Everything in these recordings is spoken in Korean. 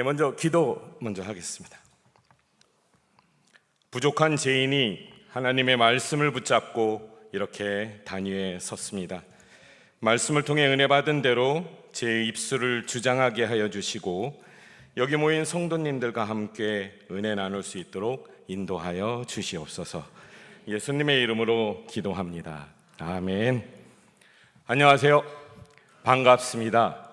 먼저 기도 하겠습니다. 부족한 죄인이 하나님의 말씀을 붙잡고 이렇게 단위에 섰습니다. 말씀을 통해 은혜 받은 대로 제 입술을 주장하게 하여 주시고 여기 모인 성도님들과 함께 은혜 나눌 수 있도록 인도하여 주시옵소서. 예수님의 이름으로 기도합니다. 아멘. 안녕하세요. 반갑습니다.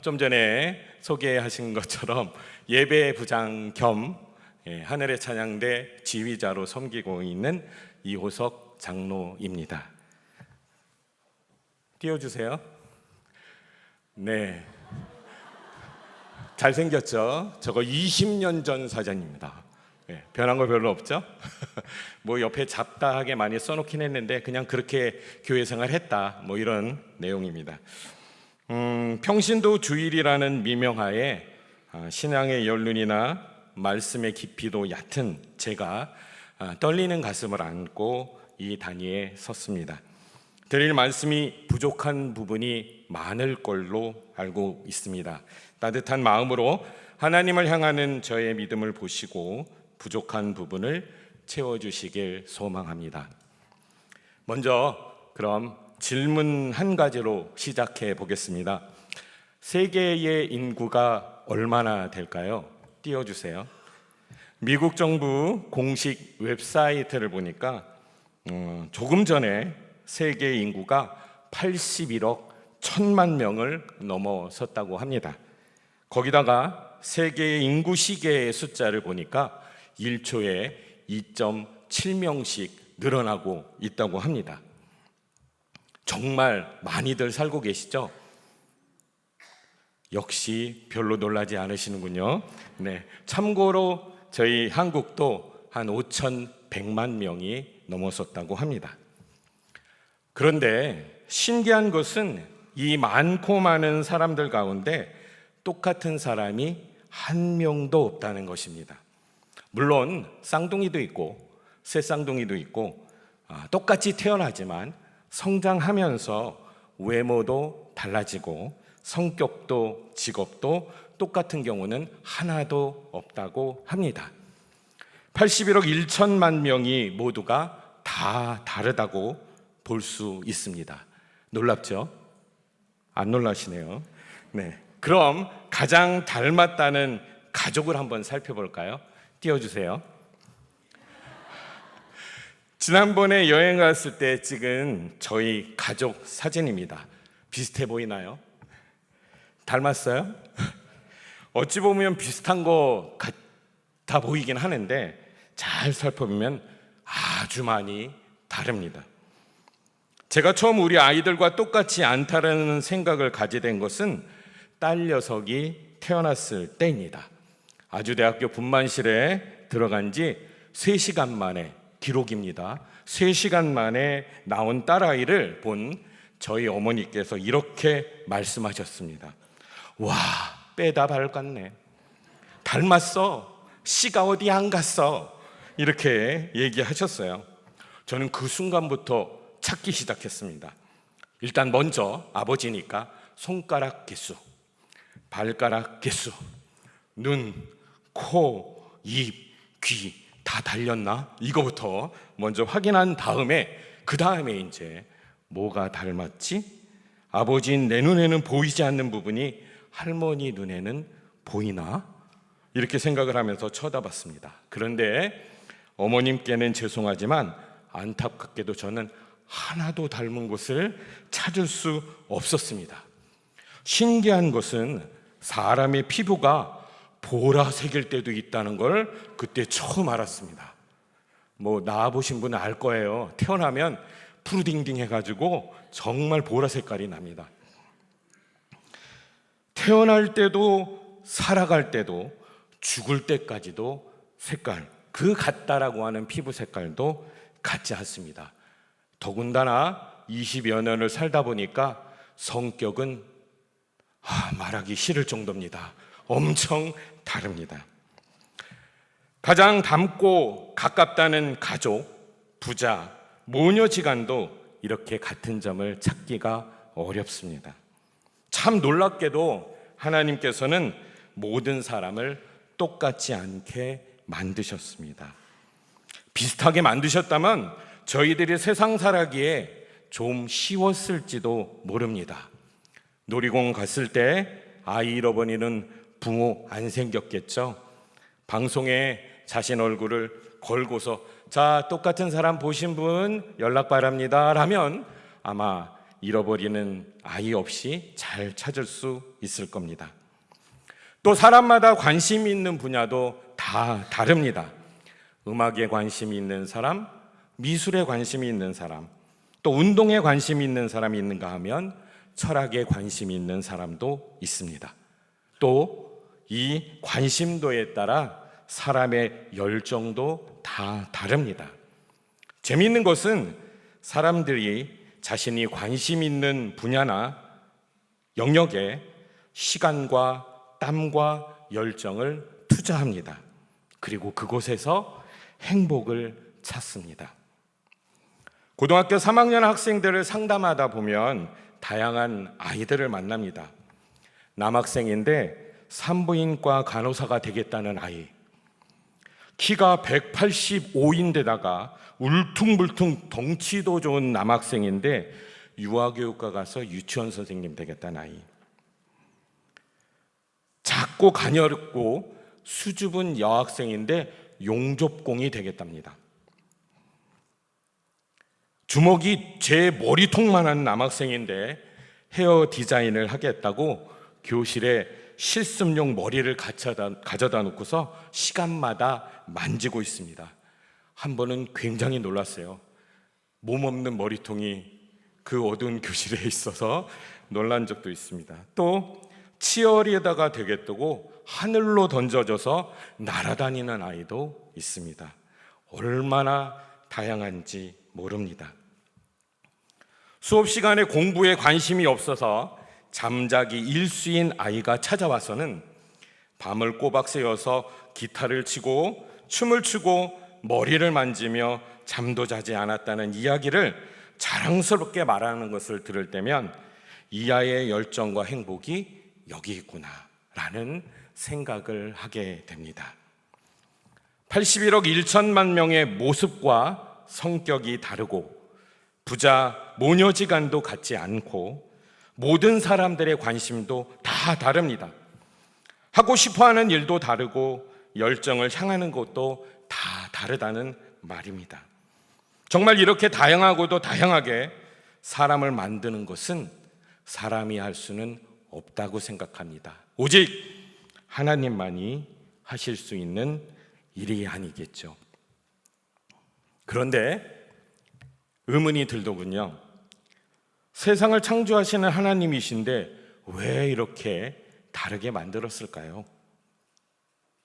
좀 전에 소개하신 것처럼 예배 부장 겸 하늘의 찬양대 지휘자로 섬기고 있는 이호석 장로입니다. 띄워주세요. 네, 잘생겼죠? 저거 20년 전 사진입니다. 변한 거 별로 없죠? 뭐 옆에 잡다하게 많이 써놓긴 했는데 그냥 그렇게 교회 생활했다 뭐 이런 내용입니다. 평신도 주일이라는 미명하에 신앙의 연륜이나 말씀의 깊이도 얕은 제가 떨리는 가슴을 안고 이 단위에 섰습니다. 드릴 말씀이 부족한 부분이 많을 걸로 알고 있습니다. 따뜻한 마음으로 하나님을 향하는 저의 믿음을 보시고 부족한 부분을 채워주시길 소망합니다. 먼저 그럼 질문 한 가지로 시작해 보겠습니다. 세계의 인구가 얼마나 될까요? 띄워주세요. 미국 정부 공식 웹사이트를 보니까 조금 전에 세계 인구가 81억 1천만 명을 넘어섰다고 합니다. 거기다가 세계의 인구 시계의 숫자를 보니까 1초에 2.7명씩 늘어나고 있다고 합니다. 정말 많이들 살고 계시죠? 역시 별로 놀라지 않으시는군요. 네, 참고로 저희 한국도 한 5,100만 명이 넘어섰다고 합니다. 그런데 신기한 것은 이 많고 많은 사람들 가운데 똑같은 사람이 한 명도 없다는 것입니다. 물론 쌍둥이도 있고 새쌍둥이도 있고 똑같이 태어나지만 성장하면서 외모도 달라지고 성격도 직업도 똑같은 경우는 하나도 없다고 합니다. 81억 1천만 명이 모두가 다 다르다고 볼 수 있습니다. 놀랍죠? 안 놀라시네요. 네, 그럼 가장 닮았다는 가족을 한번 살펴볼까요? 띄워주세요. 지난번에 여행 갔을 때 찍은 저희 가족 사진입니다. 비슷해 보이나요? 닮았어요? 어찌 보면 비슷한 거 같아 보이긴 하는데 잘 살펴보면 아주 많이 다릅니다. 제가 처음 우리 아이들과 똑같지 않다는 생각을 가지게 된 것은 딸 녀석이 태어났을 때입니다. 아주대학교 분만실에 들어간 지 3시간 만에 기록입니다. 3시간 만에 나온 딸아이를 본 저희 어머니께서 이렇게 말씀하셨습니다. 와, 빼다 밝았네. 닮았어. 씨가 어디 안 갔어. 이렇게 얘기하셨어요. 저는 그 순간부터 찾기 시작했습니다. 일단 먼저 아버지니까 손가락 개수, 발가락 개수, 눈, 코, 입, 귀 다 달렸나? 이거부터 먼저 확인한 다음에 그 다음에 이제 뭐가 닮았지? 아버지인 내 눈에는 보이지 않는 부분이 할머니 눈에는 보이나? 이렇게 생각을 하면서 쳐다봤습니다. 그런데 어머님께는 죄송하지만 안타깝게도 저는 하나도 닮은 곳을 찾을 수 없었습니다. 신기한 것은 사람의 피부가 보라색일 때도 있다는 걸 그때 처음 알았습니다. 뭐 낳아보신 분은 알 거예요. 태어나면 푸르딩딩 해가지고 정말 보라 색깔이 납니다. 태어날 때도 살아갈 때도 죽을 때까지도 색깔, 그 같다라고 하는 피부 색깔도 같지 않습니다. 더군다나 20여 년을 살다 보니까 성격은 말하기 싫을 정도입니다. 엄청 다릅니다. 가장 닮고 가깝다는 가족, 부자, 모녀지간도 이렇게 같은 점을 찾기가 어렵습니다. 참 놀랍게도 하나님께서는 모든 사람을 똑같지 않게 만드셨습니다. 비슷하게 만드셨다면 저희들이 세상 살아기에 좀 쉬웠을지도 모릅니다. 놀이공원 갔을 때 아이 잃어버리는 부모 안 생겼겠죠. 방송에 자신 얼굴을 걸고서 자, 똑같은 사람 보신 분 연락 바랍니다 라면 아마 잃어버리는 아이 없이 잘 찾을 수 있을 겁니다. 또 사람마다 관심이 있는 분야도 다 다릅니다. 음악에 관심이 있는 사람, 미술에 관심이 있는 사람, 또 운동에 관심이 있는 사람이 있는가 하면 철학에 관심이 있는 사람도 있습니다. 또 이 관심도에 따라 사람의 열정도 다 다릅니다. 재미있는 것은 사람들이 자신이 관심 있는 분야나 영역에 시간과 땀과 열정을 투자합니다. 그리고 그곳에서 행복을 찾습니다. 고등학교 3학년 학생들을 상담하다 보면 다양한 아이들을 만납니다. 남학생인데 산부인과 간호사가 되겠다는 아이, 키가 185인데다가 울퉁불퉁 덩치도 좋은 남학생인데 유아교육과 가서 유치원 선생님 되겠다는 아이, 작고 가녀렸고 수줍은 여학생인데 용접공이 되겠답니다. 주먹이 제 머리통만한 남학생인데 헤어 디자인을 하겠다고 교실에 실습용 머리를 가져다 놓고서 시간마다 만지고 있습니다. 한 번은 굉장히 놀랐어요. 몸없는 머리통이 그 어두운 교실에 있어서 놀란 적도 있습니다. 또 치어리더가 되겠다고 하늘로 던져져서 날아다니는 아이도 있습니다. 얼마나 다양한지 모릅니다. 수업 시간에 공부에 관심이 없어서 잠자기 일수인 아이가 찾아와서는 밤을 꼬박 새워서 기타를 치고 춤을 추고 머리를 만지며 잠도 자지 않았다는 이야기를 자랑스럽게 말하는 것을 들을 때면 이 아이의 열정과 행복이 여기 있구나 라는 생각을 하게 됩니다. 81억 1천만 명의 모습과 성격이 다르고 부자 모녀지간도 같지 않고 모든 사람들의 관심도 다 다릅니다. 하고 싶어하는 일도 다르고 열정을 향하는 것도 다 다르다는 말입니다. 정말 이렇게 다양하고도 다양하게 사람을 만드는 것은 사람이 할 수는 없다고 생각합니다. 오직 하나님만이 하실 수 있는 일이 아니겠죠. 그런데 의문이 들더군요. 세상을 창조하시는 하나님이신데 왜 이렇게 다르게 만들었을까요?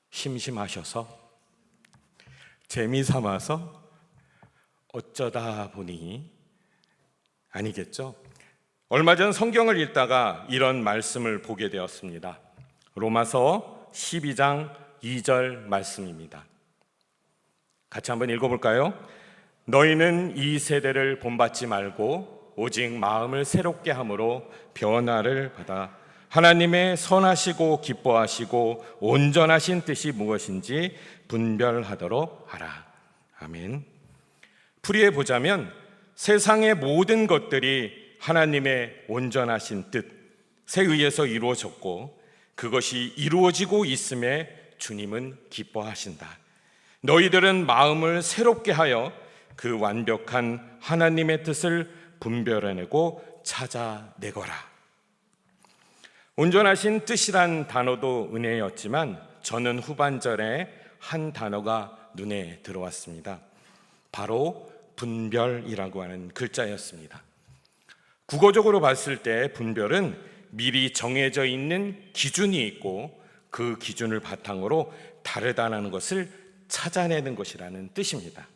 심심하셔서? 재미삼아서? 어쩌다 보니? 아니겠죠? 얼마 전 성경을 읽다가 이런 말씀을 보게 되었습니다. 로마서 12장 2절 말씀입니다. 같이 한번 읽어볼까요? 너희는 이 세대를 본받지 말고 오직 마음을 새롭게 함으로 변화를 받아 하나님의 선하시고 기뻐하시고 온전하신 뜻이 무엇인지 분별하도록 하라. 아멘. 풀이해 보자면 세상의 모든 것들이 하나님의 온전하신 뜻에 의해서 이루어졌고 그것이 이루어지고 있음에 주님은 기뻐하신다. 너희들은 마음을 새롭게 하여 그 완벽한 하나님의 뜻을 분별해내고 찾아내거라. 온전하신 뜻이란 단어도 은혜였지만 저는 후반절에 한 단어가 눈에 들어왔습니다. 바로 분별이라고 하는 글자였습니다. 국어적으로 봤을 때 분별은 미리 정해져 있는 기준이 있고 그 기준을 바탕으로 다르다는 것을 찾아내는 것이라는 뜻입니다.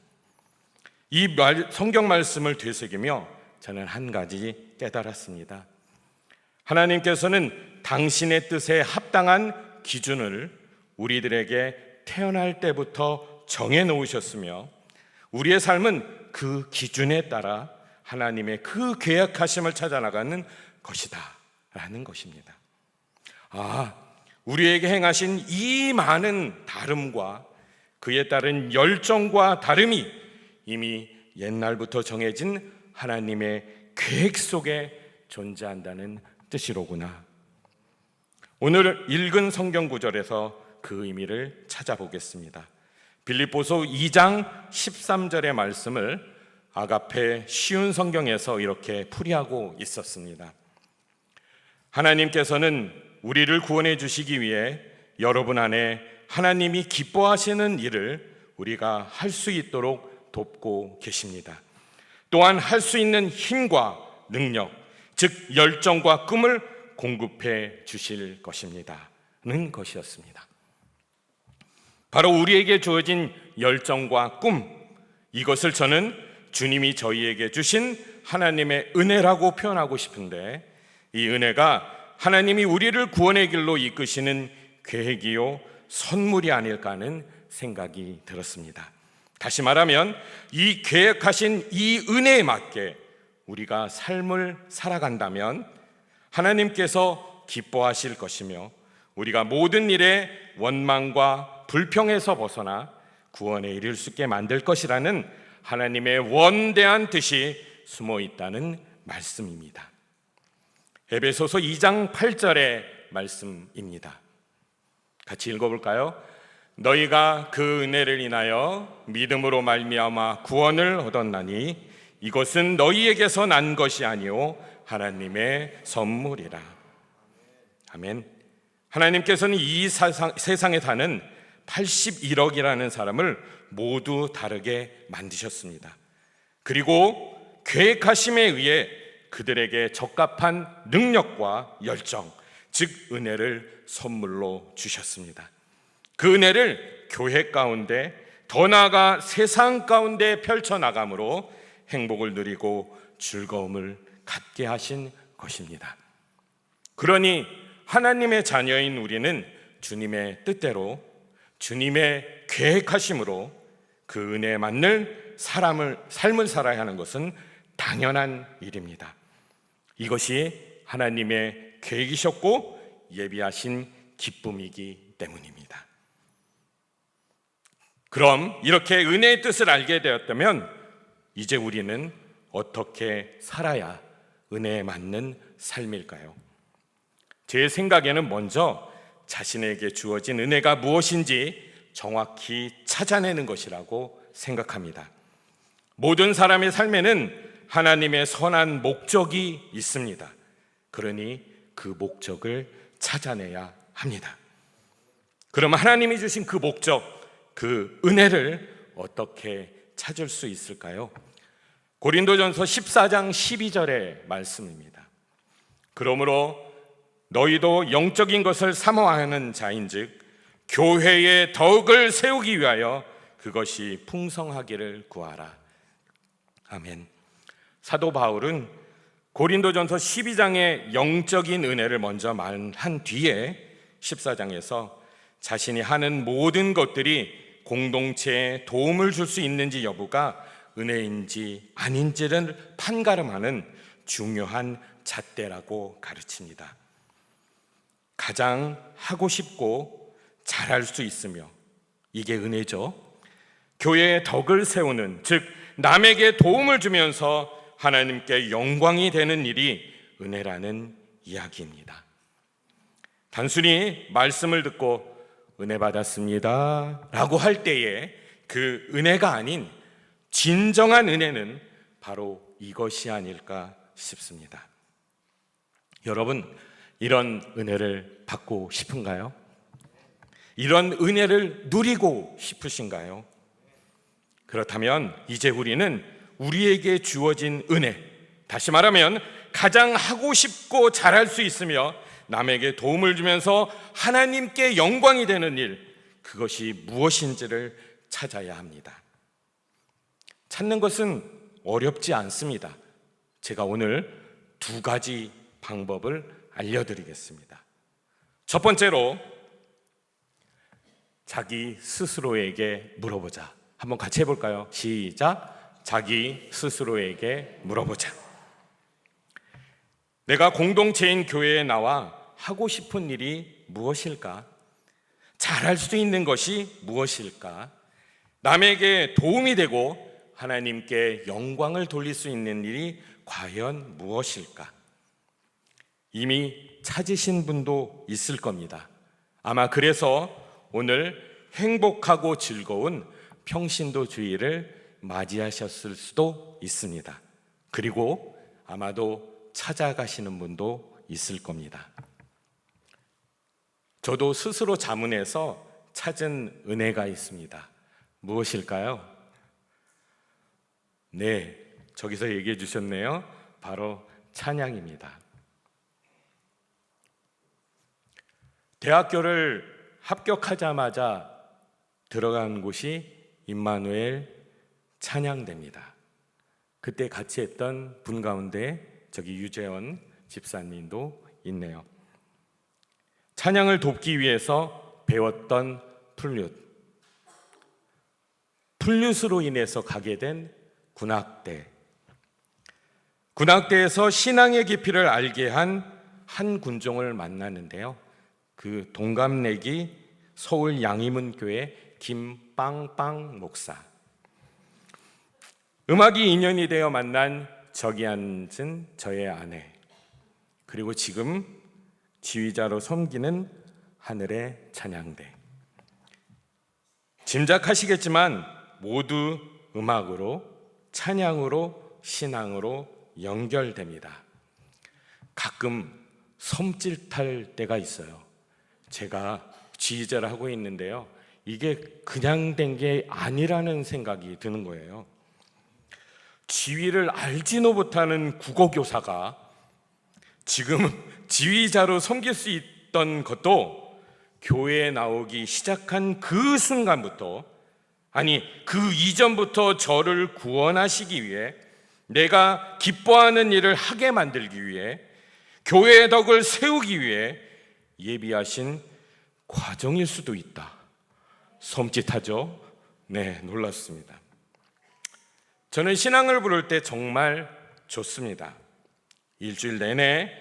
이 성경 말씀을 되새기며 저는 한 가지 깨달았습니다. 하나님께서는 당신의 뜻에 합당한 기준을 우리들에게 태어날 때부터 정해 놓으셨으며 우리의 삶은 그 기준에 따라 하나님의 그 계획하심을 찾아 나가는 것이다 라는 것입니다. 우리에게 행하신 이 많은 다름과 그에 따른 열정과 다름이 이미 옛날부터 정해진 하나님의 계획 속에 존재한다는 뜻이로구나. 오늘 읽은 성경 구절에서 그 의미를 찾아보겠습니다. 빌립보서 2장 13절의 말씀을 아가페 쉬운 성경에서 이렇게 풀이하고 있었습니다. 하나님께서는 우리를 구원해 주시기 위해 여러분 안에 하나님이 기뻐하시는 일을 우리가 할 수 있도록 돕고 계십니다. 또한 할 수 있는 힘과 능력, 즉 열정과 꿈을 공급해 주실 것입니다는 것이었습니다. 바로 우리에게 주어진 열정과 꿈, 이것을 저는 주님이 저희에게 주신 하나님의 은혜라고 표현하고 싶은데, 이 은혜가 하나님이 우리를 구원의 길로 이끄시는 계획이요 선물이 아닐까 하는 생각이 들었습니다. 다시 말하면 이 계획하신 이 은혜에 맞게 우리가 삶을 살아간다면 하나님께서 기뻐하실 것이며, 우리가 모든 일에 원망과 불평에서 벗어나 구원에 이를 수 있게 만들 것이라는 하나님의 원대한 뜻이 숨어 있다는 말씀입니다. 에베소서 2장 8절의 말씀입니다. 같이 읽어볼까요? 너희가 그 은혜를 인하여 믿음으로 말미암아 구원을 얻었나니 이것은 너희에게서 난 것이 아니오 하나님의 선물이라. 아멘. 하나님께서는 이 세상에 사는 81억이라는 사람을 모두 다르게 만드셨습니다. 그리고 계획하심에 의해 그들에게 적합한 능력과 열정, 즉 은혜를 선물로 주셨습니다. 그 은혜를 교회 가운데, 더 나아가 세상 가운데 펼쳐나감으로 행복을 누리고 즐거움을 갖게 하신 것입니다. 그러니 하나님의 자녀인 우리는 주님의 뜻대로, 주님의 계획하심으로 그 은혜에 맞는 삶을 살아야 하는 것은 당연한 일입니다. 이것이 하나님의 계획이셨고 예비하신 기쁨이기 때문입니다. 그럼 이렇게 은혜의 뜻을 알게 되었다면 이제 우리는 어떻게 살아야 은혜에 맞는 삶일까요? 제 생각에는 먼저 자신에게 주어진 은혜가 무엇인지 정확히 찾아내는 것이라고 생각합니다. 모든 사람의 삶에는 하나님의 선한 목적이 있습니다. 그러니 그 목적을 찾아내야 합니다. 그럼 하나님이 주신 그 목적, 그 은혜를 어떻게 찾을 수 있을까요? 고린도전서 14장 12절의 말씀입니다. 그러므로 너희도 영적인 것을 사모하는 자인즉 교회의 덕을 세우기 위하여 그것이 풍성하기를 구하라. 아멘. 사도 바울은 고린도전서 12장의 영적인 은혜를 먼저 말한 뒤에 14장에서 자신이 하는 모든 것들이 공동체에 도움을 줄 수 있는지 여부가 은혜인지 아닌지를 판가름하는 중요한 잣대라고 가르칩니다. 가장 하고 싶고 잘할 수 있으며, 이게 은혜죠. 교회의 덕을 세우는, 즉 남에게 도움을 주면서 하나님께 영광이 되는 일이 은혜라는 이야기입니다. 단순히 말씀을 듣고 은혜 받았습니다 라고 할 때에 그 은혜가 아닌 진정한 은혜는 바로 이것이 아닐까 싶습니다. 여러분, 이런 은혜를 받고 싶은가요? 이런 은혜를 누리고 싶으신가요? 그렇다면 이제 우리는 우리에게 주어진 은혜, 다시 말하면 가장 하고 싶고 잘할 수 있으며 남에게 도움을 주면서 하나님께 영광이 되는 일, 그것이 무엇인지를 찾아야 합니다. 찾는 것은 어렵지 않습니다. 제가 오늘 두 가지 방법을 알려드리겠습니다. 첫 번째로 자기 스스로에게 물어보자. 한번 같이 해볼까요? 시작. 자기 스스로에게 물어보자. 내가 공동체인 교회에 나와 하고 싶은 일이 무엇일까? 잘할 수 있는 것이 무엇일까? 남에게 도움이 되고 하나님께 영광을 돌릴 수 있는 일이 과연 무엇일까? 이미 찾으신 분도 있을 겁니다. 아마 그래서 오늘 행복하고 즐거운 평신도 주일을 맞이하셨을 수도 있습니다. 그리고 아마도 찾아가시는 분도 있을 겁니다. 저도 스스로 자문해서 찾은 은혜가 있습니다. 무엇일까요? 네, 저기서 얘기해 주셨네요. 바로 찬양입니다. 대학교를 합격하자마자 들어간 곳이 임마누엘 찬양대입니다. 그때 같이 했던 분 가운데 저기 유재원 집사님도 있네요. 찬양을 돕기 위해서 배웠던 플룻으로 인해서 가게 된 군악대에서 신앙의 깊이를 알게 한 군종을 만나는데요. 그 동갑내기 서울 양희문교회 김빵빵 목사. 음악이 인연이 되어 만난 저기 앉은 저의 아내, 그리고 지금 지휘자로 섬기는 하늘의 찬양대. 짐작하시겠지만 모두 음악으로, 찬양으로, 신앙으로 연결됩니다. 가끔 섬찟할 때가 있어요. 제가 지휘자를 하고 있는데요, 이게 그냥 된 게 아니라는 생각이 드는 거예요. 지휘를 알지도 못하는 국어교사가 지금 지휘자로 섬길 수 있던 것도 교회에 나오기 시작한 그 순간부터, 아니 그 이전부터 저를 구원하시기 위해, 내가 기뻐하는 일을 하게 만들기 위해, 교회의 덕을 세우기 위해 예비하신 과정일 수도 있다. 섬찟하죠? 네, 놀랐습니다. 저는 신앙을 부를 때 정말 좋습니다. 일주일 내내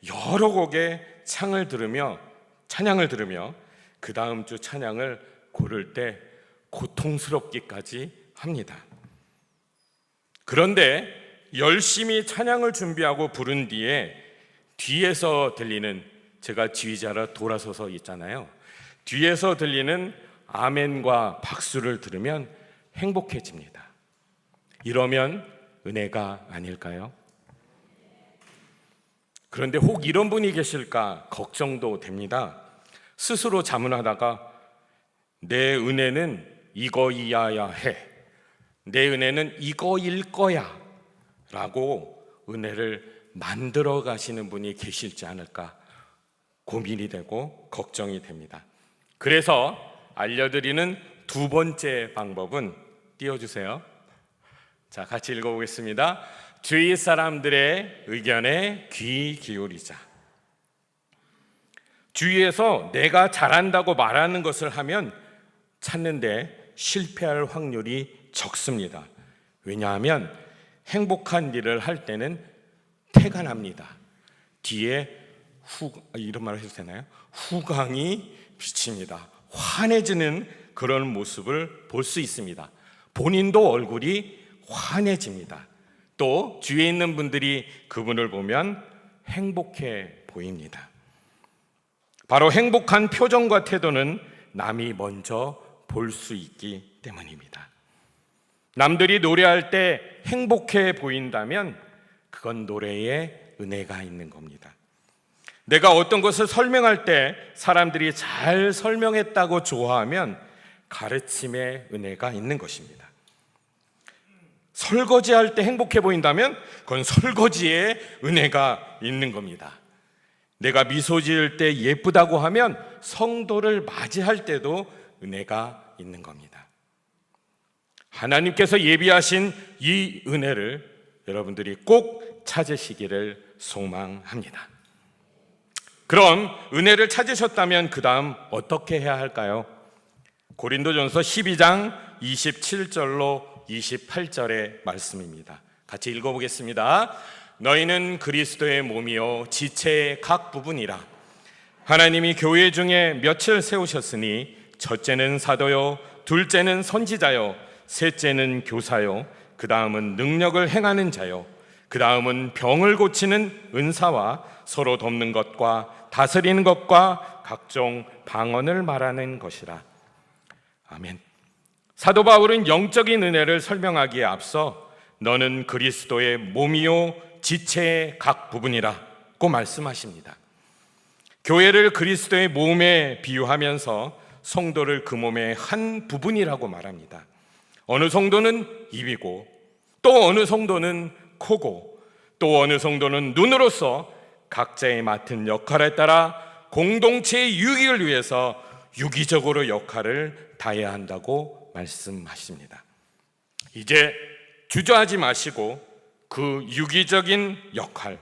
여러 곡의 찬양을 들으며 그 다음 주 찬양을 고를 때 고통스럽기까지 합니다. 그런데 열심히 찬양을 준비하고 부른 뒤에서 들리는, 제가 지휘자라 돌아서서 있잖아요. 뒤에서 들리는 아멘과 박수를 들으면 행복해집니다. 이러면 은혜가 아닐까요? 그런데 혹 이런 분이 계실까 걱정도 됩니다. 스스로 자문하다가 내 은혜는 이거이야야 해, 내 은혜는 이거일 거야 라고 은혜를 만들어 가시는 분이 계실지 않을까 고민이 되고 걱정이 됩니다. 그래서 알려드리는 두 번째 방법은, 띄워주세요. 자, 같이 읽어보겠습니다. 주위 사람들의 의견에 귀 기울이자. 주위에서 내가 잘한다고 말하는 것을 하면 찾는데 실패할 확률이 적습니다. 왜냐하면 행복한 일을 할 때는 태가 납니다. 뒤에 이런 말 해도 되나요? 후광이 비칩니다. 환해지는 그런 모습을 볼 수 있습니다. 본인도 얼굴이 환해집니다. 또 주위에 있는 분들이 그분을 보면 행복해 보입니다. 바로 행복한 표정과 태도는 남이 먼저 볼 수 있기 때문입니다. 남들이 노래할 때 행복해 보인다면 그건 노래에 은혜가 있는 겁니다. 내가 어떤 것을 설명할 때 사람들이 잘 설명했다고 좋아하면 가르침에 은혜가 있는 것입니다. 설거지할 때 행복해 보인다면 그건 설거지에 은혜가 있는 겁니다. 내가 미소 지을 때 예쁘다고 하면 성도를 맞이할 때도 은혜가 있는 겁니다. 하나님께서 예비하신 이 은혜를 여러분들이 꼭 찾으시기를 소망합니다. 그럼 은혜를 찾으셨다면 그 다음 어떻게 해야 할까요? 고린도전서 12장 27절로 28절의 말씀입니다. 같이 읽어보겠습니다. 너희는 그리스도의 몸이요 지체의 각 부분이라. 하나님이 교회 중에 몇을 세우셨으니 첫째는 사도요, 둘째는 선지자요, 셋째는 교사요, 그 다음은 능력을 행하는 자요, 그 다음은 병을 고치는 은사와 서로 돕는 것과 다스리는 것과 각종 방언을 말하는 것이라. 아멘. 사도 바울은 영적인 은혜를 설명하기에 앞서 너는 그리스도의 몸이요 지체의 각 부분이라고 말씀하십니다. 교회를 그리스도의 몸에 비유하면서 성도를 그 몸의 한 부분이라고 말합니다. 어느 성도는 입이고, 또 어느 성도는 코고, 또 어느 성도는 눈으로서 각자의 맡은 역할에 따라 공동체의 유익을 위해서 유기적으로 역할을 다해야 한다고 말씀하십니다. 이제 주저하지 마시고 그 유기적인 역할,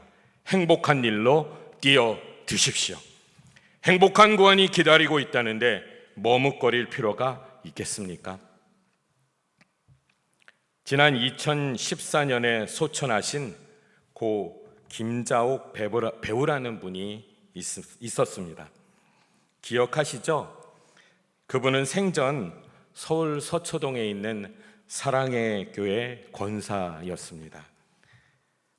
행복한 일로 뛰어드십시오. 행복한 구원이 기다리고 있다는데 머뭇거릴 필요가 있겠습니까? 지난 2014년에 소천하신 고 김자옥 배우라는 분이 있었습니다. 기억하시죠? 그분은 생전 서울 서초동에 있는 사랑의 교회 권사였습니다.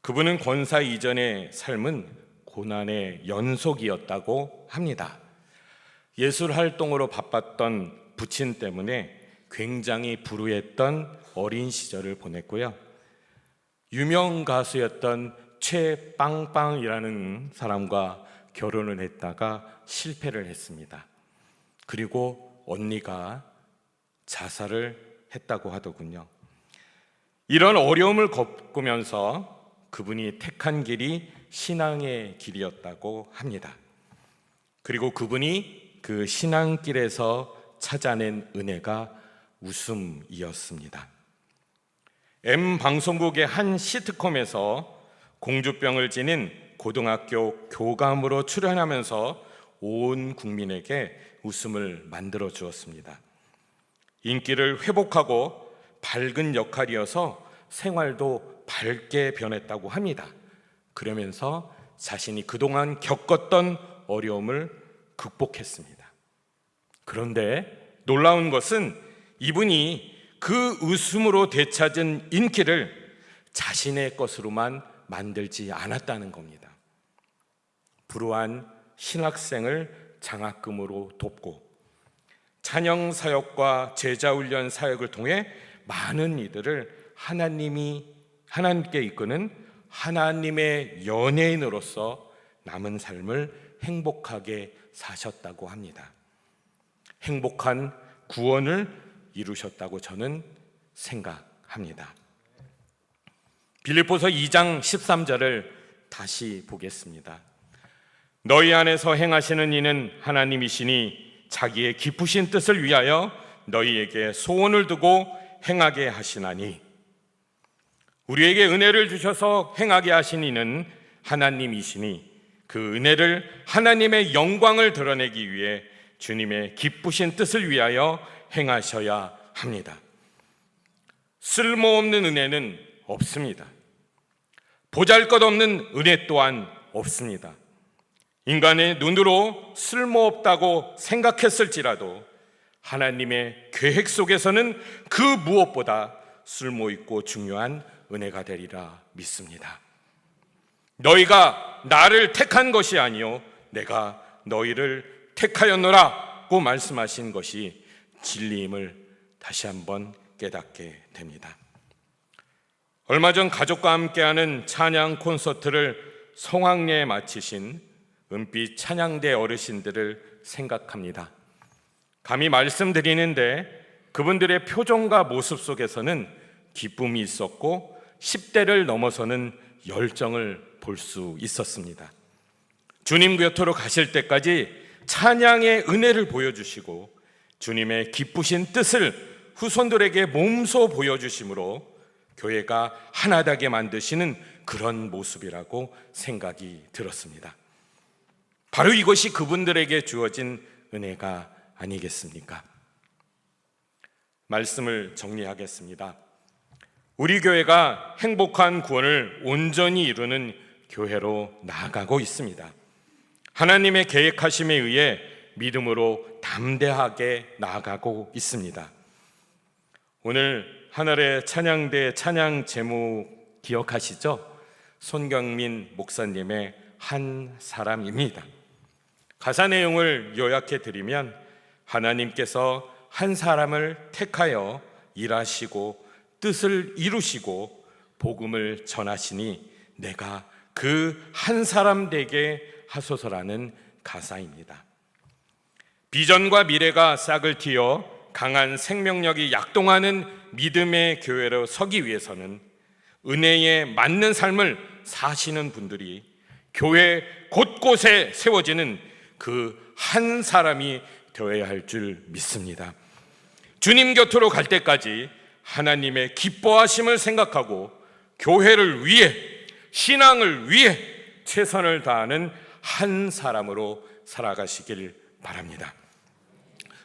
그분은 권사 이전의 삶은 고난의 연속이었다고 합니다. 예술 활동으로 바빴던 부친 때문에 굉장히 불우했던 어린 시절을 보냈고요. 유명 가수였던 최빵빵이라는 사람과 결혼을 했다가 실패를 했습니다. 그리고 언니가 자살을 했다고 하더군요. 이런 어려움을 겪으면서 그분이 택한 길이 신앙의 길이었다고 합니다. 그리고 그분이 그 신앙길에서 찾아낸 은혜가 웃음이었습니다. M방송국의 한 시트콤에서 공주병을 지닌 고등학교 교감으로 출연하면서 온 국민에게 웃음을 만들어 주었습니다. 인기를 회복하고 밝은 역할이어서 생활도 밝게 변했다고 합니다. 그러면서 자신이 그동안 겪었던 어려움을 극복했습니다. 그런데 놀라운 것은 이분이 그 웃음으로 되찾은 인기를 자신의 것으로만 만들지 않았다는 겁니다. 불우한 신학생을 장학금으로 돕고 찬양 사역과 제자 훈련 사역을 통해 많은 이들을 하나님께 이끄는 하나님의 연예인으로서 남은 삶을 행복하게 사셨다고 합니다. 행복한 구원을 이루셨다고 저는 생각합니다. 빌립보서 2장 13절을 다시 보겠습니다. 너희 안에서 행하시는 이는 하나님이시니 자기의 기쁘신 뜻을 위하여 너희에게 소원을 두고 행하게 하시나니. 우리에게 은혜를 주셔서 행하게 하신 이는 하나님이시니 그 은혜를 하나님의 영광을 드러내기 위해 주님의 기쁘신 뜻을 위하여 행하셔야 합니다. 쓸모없는 은혜는 없습니다. 보잘것없는 은혜 또한 없습니다. 인간의 눈으로 쓸모없다고 생각했을지라도 하나님의 계획 속에서는 그 무엇보다 쓸모있고 중요한 은혜가 되리라 믿습니다. 너희가 나를 택한 것이 아니요 내가 너희를 택하였노라고 말씀하신 것이 진리임을 다시 한번 깨닫게 됩니다. 얼마 전 가족과 함께하는 찬양 콘서트를 성황리에 마치신 은빛 찬양대 어르신들을 생각합니다. 감히 말씀드리는데 그분들의 표정과 모습 속에서는 기쁨이 있었고 10대를 넘어서는 열정을 볼 수 있었습니다. 주님 곁으로 가실 때까지 찬양의 은혜를 보여주시고 주님의 기쁘신 뜻을 후손들에게 몸소 보여주심으로 교회가 하나되게 만드시는 그런 모습이라고 생각이 들었습니다. 바로 이것이 그분들에게 주어진 은혜가 아니겠습니까? 말씀을 정리하겠습니다. 우리 교회가 행복한 구원을 온전히 이루는 교회로 나아가고 있습니다. 하나님의 계획하심에 의해 믿음으로 담대하게 나아가고 있습니다. 오늘 하늘의 찬양대 찬양 제목 기억하시죠? 손경민 목사님의 한 사람입니다. 가사 내용을 요약해 드리면 하나님께서 한 사람을 택하여 일하시고 뜻을 이루시고 복음을 전하시니 내가 그 한 사람 되게 하소서라는 가사입니다. 비전과 미래가 싹을 틔어 강한 생명력이 약동하는 믿음의 교회로 서기 위해서는 은혜에 맞는 삶을 사시는 분들이 교회 곳곳에 세워지는 그 한 사람이 되어야 할 줄 믿습니다. 주님 곁으로 갈 때까지 하나님의 기뻐하심을 생각하고 교회를 위해, 신앙을 위해 최선을 다하는 한 사람으로 살아가시길 바랍니다.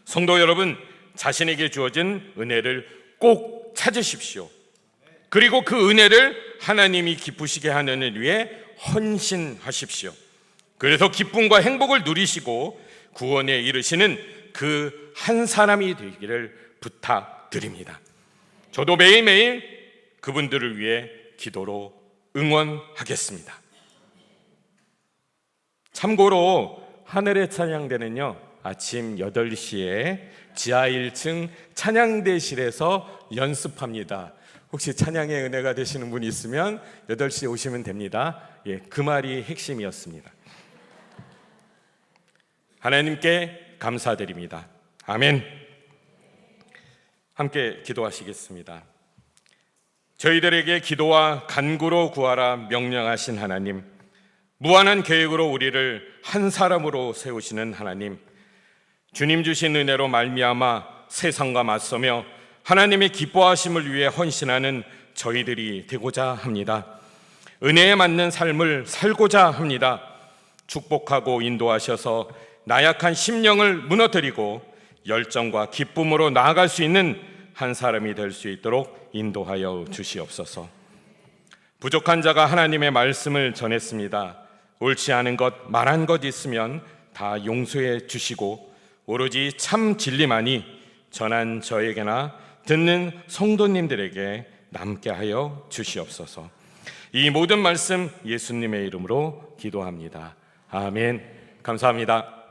성도 여러분, 자신에게 주어진 은혜를 꼭 찾으십시오. 그리고 그 은혜를 하나님이 기쁘시게 하는 일 위해 헌신하십시오. 그래서 기쁨과 행복을 누리시고 구원에 이르시는 그 한 사람이 되기를 부탁드립니다. 저도 매일매일 그분들을 위해 기도로 응원하겠습니다. 참고로 하늘의 찬양대는요, 아침 8시에 지하 1층 찬양대실에서 연습합니다. 혹시 찬양의 은혜가 되시는 분이 있으면 8시에 오시면 됩니다. 그 말이 핵심이었습니다. 하나님께 감사드립니다. 아멘. 함께 기도하시겠습니다. 저희들에게 기도와 간구로 구하라 명령하신 하나님, 무한한 계획으로 우리를 한 사람으로 세우시는 하나님, 주님 주신 은혜로 말미암아 세상과 맞서며 하나님의 기뻐하심을 위해 헌신하는 저희들이 되고자 합니다. 은혜에 맞는 삶을 살고자 합니다. 축복하고 인도하셔서 나약한 심령을 무너뜨리고 열정과 기쁨으로 나아갈 수 있는 한 사람이 될 수 있도록 인도하여 주시옵소서. 부족한 자가 하나님의 말씀을 전했습니다. 옳지 않은 것, 말한 것 있으면 다 용서해 주시고 오로지 참 진리만이 전한 저에게나 듣는 성도님들에게 남게 하여 주시옵소서. 이 모든 말씀 예수님의 이름으로 기도합니다. 아멘. 감사합니다.